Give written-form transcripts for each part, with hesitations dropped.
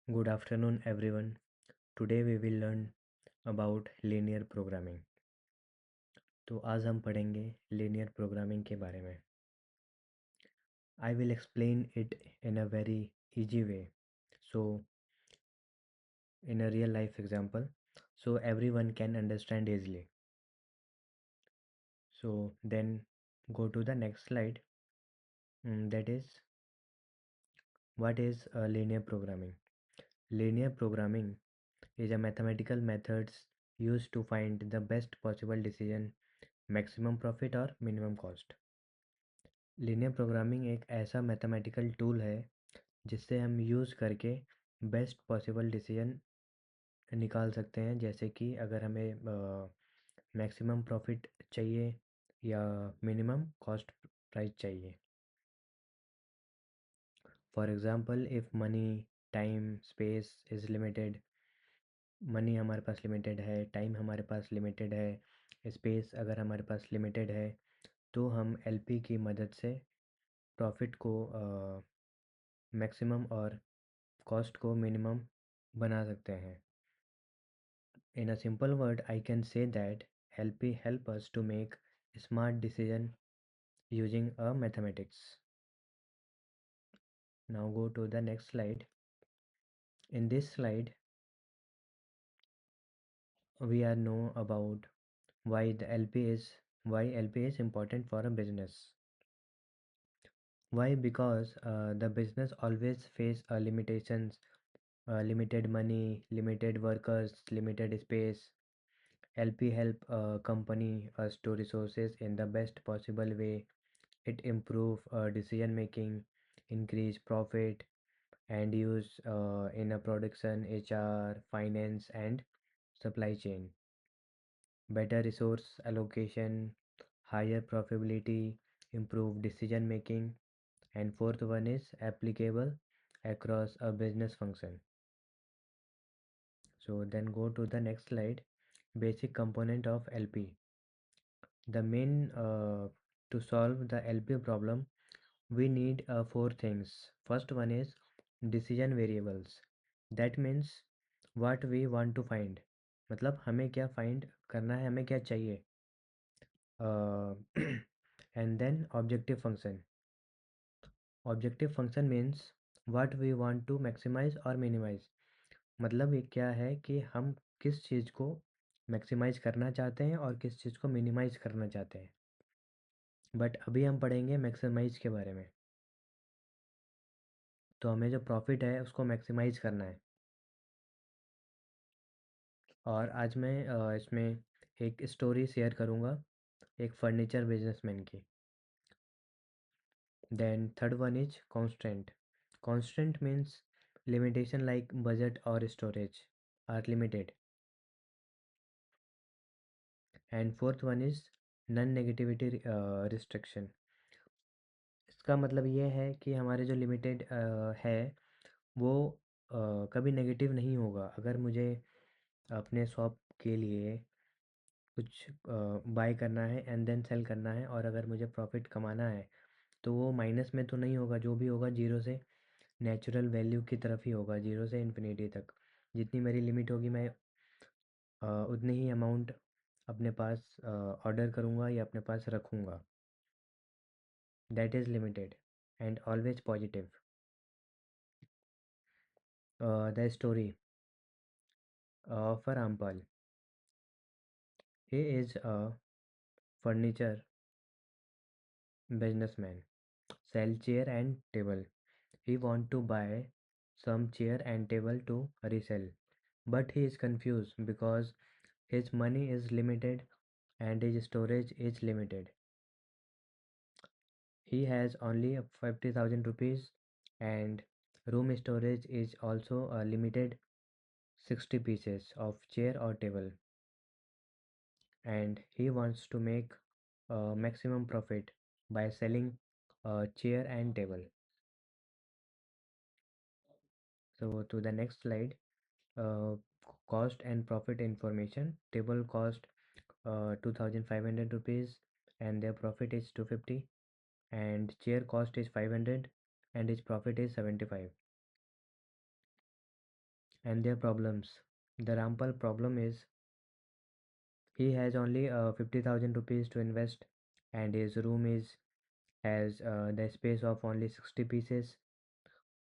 Good afternoon, everyone. Today we will learn about linear programming. तो आज हम पढ़ेंगे linear programming के बारे में. I will explain it in a very easy way. So, in a real life example, so everyone can understand easily. So then go to the next slide. That is, what is linear programming? Linear programming is a mathematical methods used to find the best possible decision, maximum profit or minimum cost. Linear programming एक ऐसा mathematical tool है जिससे हम use करके best possible decision निकाल सकते हैं, जैसे कि अगर हमें मैक्सिमम प्रॉफिट चाहिए या मिनिमम कॉस्ट प्राइस चाहिए. For example, if money, time, space is limited. Money हमारे पास लिमिटेड है, टाइम हमारे पास लिमिटेड है, स्पेस अगर हमारे पास लिमिटेड है, तो हम एलपी की मदद से प्रॉफिट को मैक्सिमम और कॉस्ट को मिनिमम बना सकते हैं. In a simple word, I can say that LP help us to make smart decision using a mathematics. Now go to the next slide. In this slide, we are know about why LP is important for a business. Why? Because the business always face limitations, limited money, limited workers, limited space. LP help company us to resources in the best possible way. It improve decision making, increase profit, and use in a production, HR, finance, and supply chain. Better resource allocation, higher profitability, improve decision making, and fourth one is applicable across a business function. So then go to the next slide. Basic component of LP. The main to solve the LP problem, we need four things. First one is decision variables. That means what we want to find. मतलब हमें क्या find करना है, हमें क्या चाहिए. And then objective function. Objective function means what we want to maximize or minimize. मतलब ये क्या है कि हम किस चीज़ को मैक्सिमाइज करना चाहते हैं और किस चीज़ को मिनिमाइज करना चाहते हैं. बट अभी हम पढ़ेंगे मैक्सिमाइज के बारे में. तो हमें जो प्रॉफिट है उसको मैक्सिमाइज करना है. और आज मैं इसमें एक स्टोरी शेयर करूँगा एक फर्नीचर बिजनेसमैन की. Then third one is constant. Constant means limitation like budget और storage are limited. And fourth one is non negativity restriction. इसका मतलब ये है कि हमारे जो लिमिटेड है वो कभी नेगेटिव नहीं होगा. अगर मुझे अपने शॉप के लिए कुछ बाय करना है एंड देन सेल करना है और अगर मुझे प्रॉफिट कमाना है तो वो माइनस में तो नहीं होगा. जो भी होगा जीरो से नेचुरल वैल्यू की तरफ ही होगा, जीरो से इन्फिनिटी तक. जितनी मेरी लिमिट होगी मैं उतनी ही अमाउंट अपने पास ऑर्डर करूँगा या अपने पास रखूँगा. That is limited and always positive. The story of Rampal. He is a furniture businessman, sell chair and table. He want to buy some chair and table to resell, but he is confused because his money is limited and his storage is limited. He has only 50,000 rupees and room storage is also a limited 60 pieces of chair or table, and he wants to make a maximum profit by selling a chair and table. So to the next slide, uh, cost and profit information. Table cost 2500 rupees and their profit is 250, and chair cost is 500 and its profit is 75. and their problems. The Rampal problem is he has only 50,000 rupees to invest, and his room is has the space of only 60 pieces,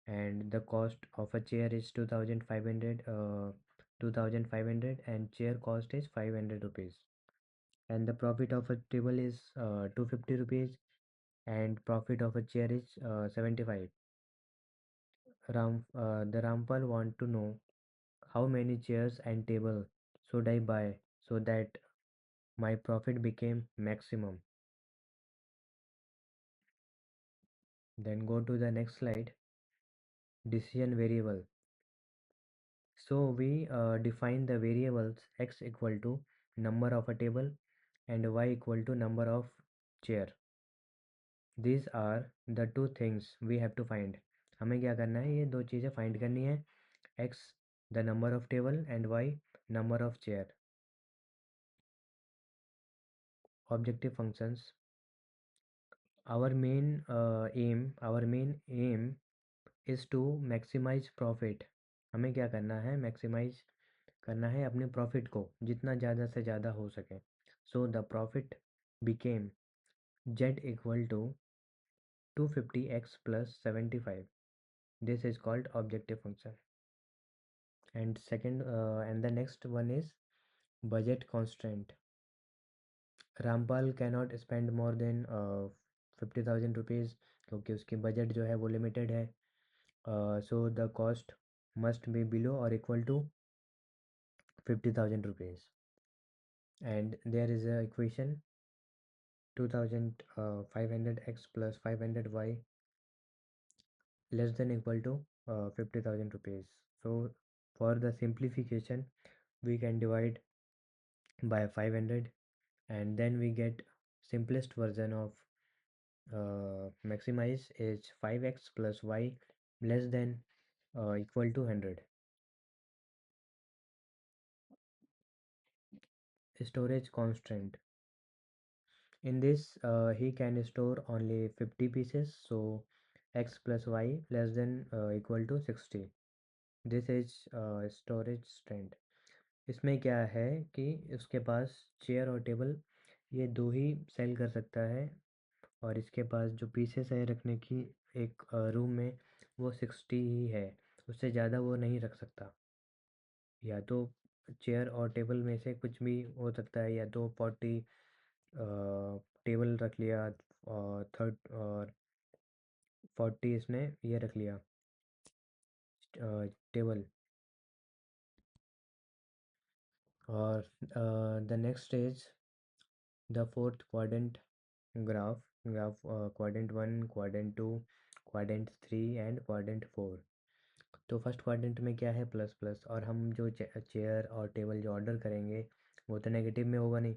and the cost of a chair is 2500, and chair cost is 500 rupees, and the profit of a table is 250 rupees, and profit of a chair is 75. The Rampal want to know how many chairs and table should I buy so that my profit became maximum. Then go to the next slide. Decision variable. So we define the variables x equal to number of a table and y equal to number of chair. These are the two things we have to find. हमें क्या करना है, ये दो चीज़ें find करनी है. x the number of table and y number of chair. Objective functions. Our main aim is to maximize profit. हमें क्या करना है, मैक्सिमाइज करना है अपने प्रॉफिट को जितना ज़्यादा से ज़्यादा हो सके. So the profit became z equal to 250x plus 75. This is called objective function. And the next one is budget constraint. Rampal cannot spend more than 50,000 rupees, क्योंकि उसकी बजट जो है वो लिमिटेड है. So the cost must be below or equal to 50,000 rupees. And there is a equation 2500x plus 500y less than equal to 50,000 rupees. So for the simplification we can divide by 500, and then we get simplest version of maximize is 5x plus y less than equal to 100. Storage constraint. In this he can store only 50 pieces, so x plus y less than equal to 60. This is storage strength. इसमें क्या है कि उसके पास chair और table ये दो ही cell कर सकता है, और इसके पास जो पीसेस है रखने की एक रूम में वो 60 ही है. उससे ज़्यादा वो नहीं रख सकता. या तो चेयर और टेबल में से कुछ भी हो सकता है, या तो 40 टेबल रख लिया और थर्ड और 40 इसने ये रख लिया टेबल. और the next is the fourth quadrant graph quadrant 1, quadrant 2, quadrant 3 and quadrant 4. तो फर्स्ट क्वाड्रेंट में क्या है, प्लस प्लस, और हम जो चेयर और टेबल जो ऑर्डर करेंगे वो तो नेगेटिव में होगा नहीं.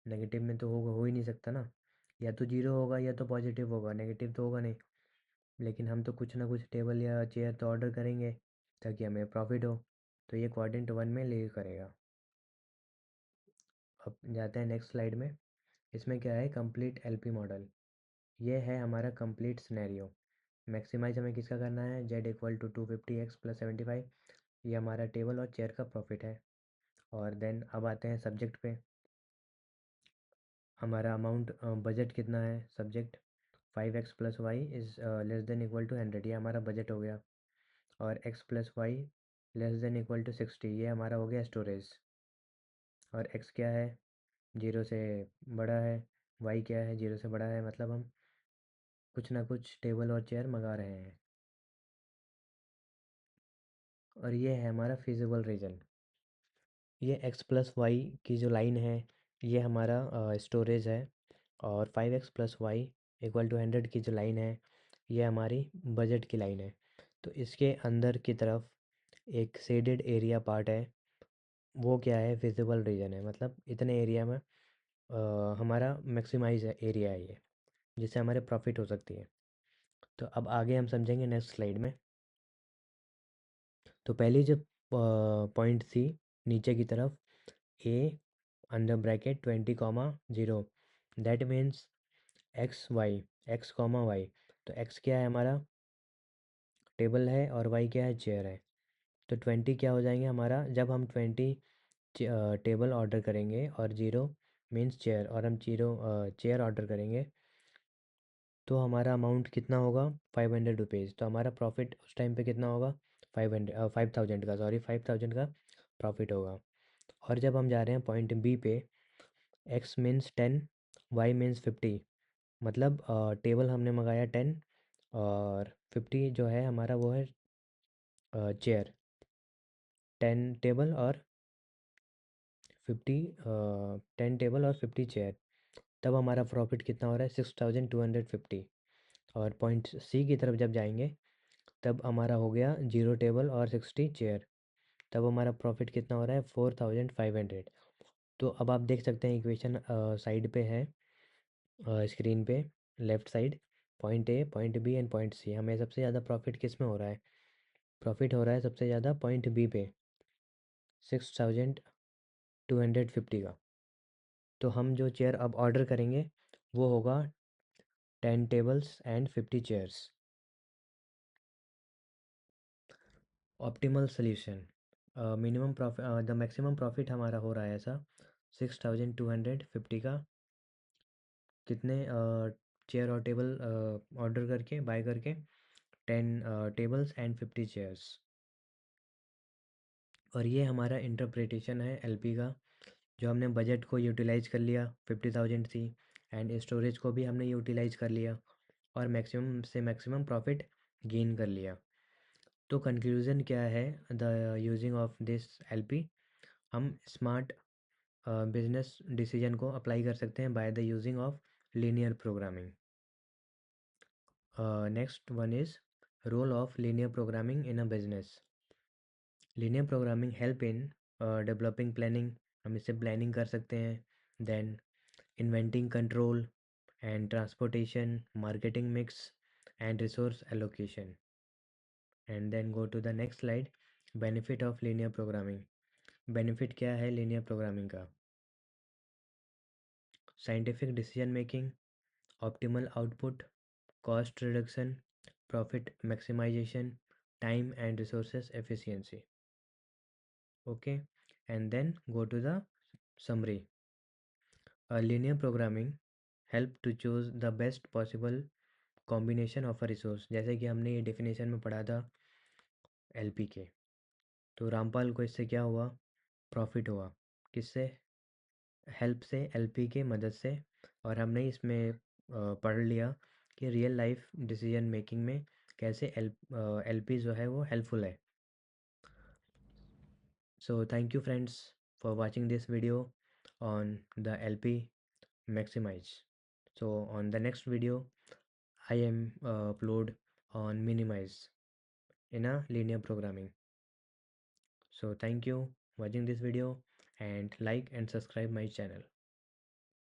नेगेटिव में तो हो ही नहीं सकता ना. या तो जीरो होगा या तो पॉजिटिव होगा, नेगेटिव तो होगा नहीं. लेकिन हम तो कुछ ना कुछ टेबल या चेयर तो ऑर्डर करेंगे ताकि हमें प्रॉफिट हो. तो ये क्वाड्रेंट 1 में लीड करेगा. अब जाते हैं नेक्स्ट स्लाइड में. इसमें क्या है, कंप्लीट एलपी मॉडल. ये है हमारा कंप्लीट सिनेरियो. मैक्सिमाइज हमें किसका करना है, z equal to 250x plus 75. ये हमारा टेबल और चेयर का प्रॉफिट है. और देन अब आते हैं सब्जेक्ट पे. हमारा अमाउंट बजट कितना है, subject 5x plus Y is less than equal to 100. ये हमारा बजट हो गया. और x plus Y less than equal to 60, ये हमारा हो गया स्टोरेज. और x क्या है, जीरो से बड़ा है. y क्या है, जीरो से बड़ा है. मतलब हम कुछ ना कुछ टेबल और चेयर मंगा रहे हैं. और ये है हमारा फिजिबल रीजन. ये x प्लस वाई की जो लाइन है ये हमारा स्टोरेज है. और 5x plus Y equal to 100 की जो लाइन है ये हमारी बजट की लाइन है. तो इसके अंदर की तरफ एक शेडेड एरिया पार्ट है, वो क्या है, विजिबल रीजन है. मतलब इतने एरिया में हमारा मैक्सिमाइज एरिया है ये, जिससे हमारे प्रॉफिट हो सकती है. तो अब आगे हम समझेंगे नेक्स्ट स्लाइड में. तो पहली जो पॉइंट थी नीचे की तरफ, A under bracket 20, 0, that means x y, x comma y. तो एक्स क्या है हमारा, टेबल है, और वाई क्या है, चेयर है. तो 20 क्या हो जाएंगे हमारा, जब हम 20 टेबल ऑर्डर करेंगे और 0 मीन्स चेयर, और हम 0 चेयर ऑर्डर करेंगे, तो हमारा अमाउंट कितना होगा, 500 रुपीज़। तो हमारा प्रॉफिट उस टाइम पे कितना होगा, 5,000 का, सॉरी 5,000 का प्रॉफिट होगा। और जब हम जा रहे हैं पॉइंट बी पे, एक्स मीन्स 10, वाई मीन्स 50, मतलब टेबल हमने मंगाया 10 और 50 जो है हमारा वो है चेयर। 10 टेबल और 50, 10 टेबल और 50 चेयर, तब हमारा प्रॉफिट कितना हो रहा है, 6,250। और पॉइंट सी की तरफ जब जाएंगे, तब हमारा हो गया 0 टेबल और 60 चेयर, तब हमारा प्रॉफिट कितना हो रहा है, 4,500। तो अब आप देख सकते हैं इक्वेशन साइड पे है, स्क्रीन पे left side, point A, point B and point C. हमें सबसे ज़्यादा प्रॉफिट किस में हो रहा है, प्रॉफिट हो रहा है सबसे ज़्यादा पॉइंट बी पे, 6,250 का। तो हम जो चेयर अब ऑर्डर करेंगे वो होगा 10 tables and 50 chairs. Optimal solution, minimum profit, the maximum profit हमारा हो रहा है ऐसा 6,250 का, कितने चेयर और टेबल ऑर्डर करके, बाय करके, 10 टेबल्स एंड 50 चेयर्स। और ये हमारा इंटरप्रिटेशन है एलपी का, जो हमने बजट को यूटिलाइज कर लिया, 50,000 थी, एंड स्टोरेज को भी हमने यूटिलाइज कर लिया और मैक्सिमम से मैक्सिमम प्रॉफिट गेन कर लिया। तो कंक्लूज़न क्या है, the using of this LP, हम स्मार्ट बिजनेस डिसीजन को अप्लाई कर सकते हैं by the using of linear programming. Next one is role of linear programming in a business. Linear programming help in developing planning, हम इससे planning कर सकते हैं, then inventing control and transportation, marketing mix and resource allocation. And then go to the next slide, benefit of linear programming. Benefit क्या है linear programming का, scientific decision making, optimal output, cost reduction, profit maximization, time and resources efficiency. Okay, and then go to the summary. Linear programming help to choose the best possible combination of a resource, जैसे कि हमने ये definition में पढ़ा था LP के। तो रामपाल को इससे क्या हुआ, प्रॉफिट हुआ, किससे, हेल्प से, एलपी के मदद से। और हमने इसमें पढ़ लिया कि रियल लाइफ डिसीजन मेकिंग में कैसे एलपी जो है वो हेल्पफुल है। So thank you friends for watching this video on the LP Maximize. So on the next video I am upload on Minimize in a linear programming. So thank you watching this video and like and subscribe my channel.